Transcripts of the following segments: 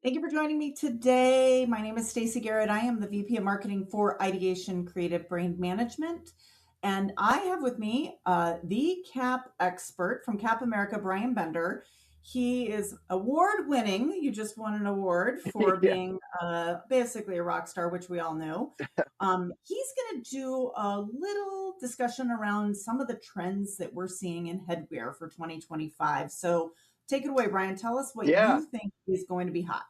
Thank you for joining me today. My name is Stacy Garrett. I am the VP of Marketing for Ideation Creative Brand Management. And I have with me the CAP expert from CAP America, Bryan Bender. He is award winning. You just won an award for Yeah. being basically a rock star, which we all know. He's going to do a little discussion around some of the trends that we're seeing in headwear for 2025. So take it away, Bryan. Tell us what Yeah. you think is going to be hot.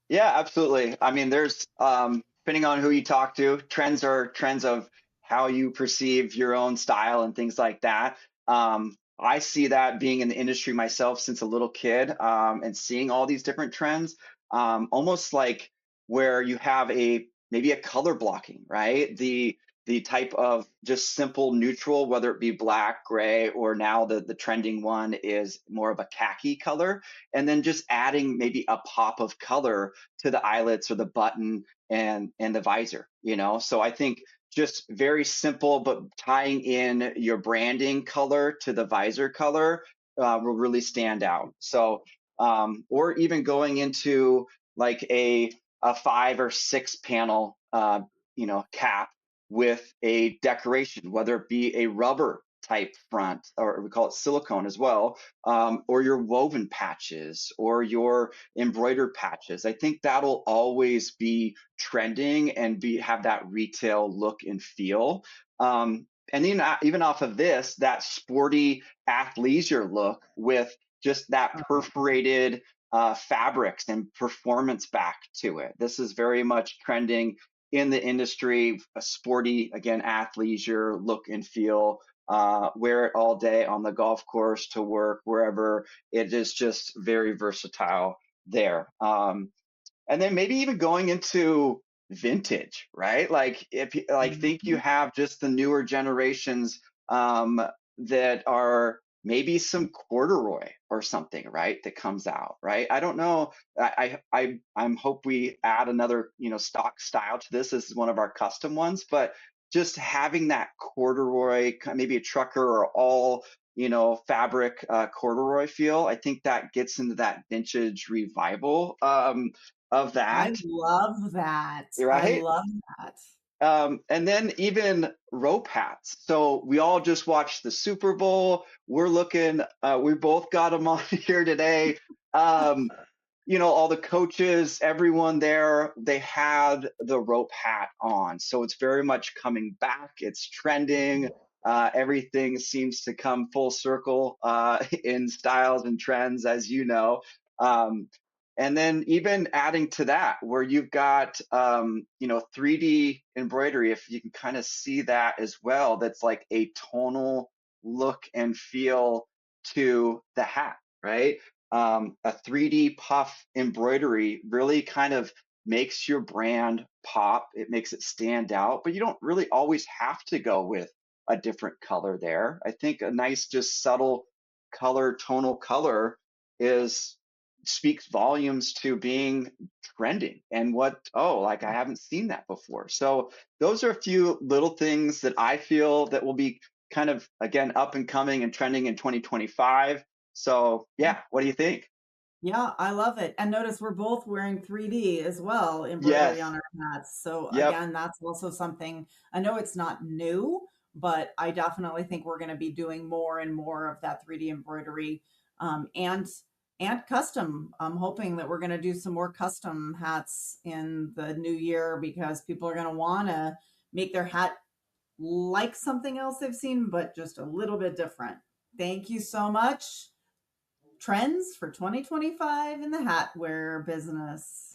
Yeah, absolutely. I mean, there's depending on who you talk to, trends are trends of how you perceive your own style and things like that. I see that being in the industry myself since a little kid, and seeing all these different trends, almost like where you have a maybe a color blocking, right? The type of just simple neutral, whether it be black, gray, or now the trending one is more of a khaki color, and then just adding maybe a pop of color to the eyelets or the button and the visor, so I think just very simple, but tying in your branding color to the visor color will really stand out. So or even going into like a 5 or 6 panel cap with a decoration, whether it be a rubber type front, or we call it silicone as well, or your woven patches or your embroidered patches. I think that'll always be trending and be have that retail look and feel. And then even off of this, that sporty athleisure look with just that perforated fabrics and performance back to it. This is very much trending in the industry, a sporty, again, athleisure look and feel. Wear it all day on the golf course, to work, wherever. It is just very versatile there. And then maybe even going into vintage, right? Like if like think you Mhm. have just the newer generations that are maybe some corduroy or something, right? That comes out, right? I don't know. I'm hope we add another stock style to this. This is one of our custom ones, but just having that corduroy, maybe a trucker or all fabric corduroy feel. I think that gets into that vintage revival of I that, love that. I right? love that. And then even rope hats. So we all just watched the Super Bowl. We're looking, we both got them on here today. Um, all the coaches, everyone there, they had the rope hat on. So it's very much coming back. It's trending. Everything seems to come full circle in styles and trends, as you know. Um, and then even adding to that, where you've got 3D embroidery, if you can kind of see that as well, that's like a tonal look and feel to the hat, right? A 3D puff embroidery really kind of makes your brand pop. It makes it stand out, but you don't really always have to go with a different color there. I think a nice, just subtle color, tonal color is speaks volumes to being trending and like I haven't seen that before. So those are a few little things that I feel that will be kind of again up and coming and trending in 2025. So yeah, what do you think? Yeah, I love it. And notice we're both wearing 3D as well, embroidery on Yes. our hats. So Yep. again, that's also something I know it's not new, but I definitely think we're going to be doing more and more of that 3D embroidery and custom. I'm hoping that we're going to do some more custom hats in the new year because people are going to want to make their hat like something else they've seen, but just a little bit different. Thank you so much. Trends for 2025 in the hat wear business.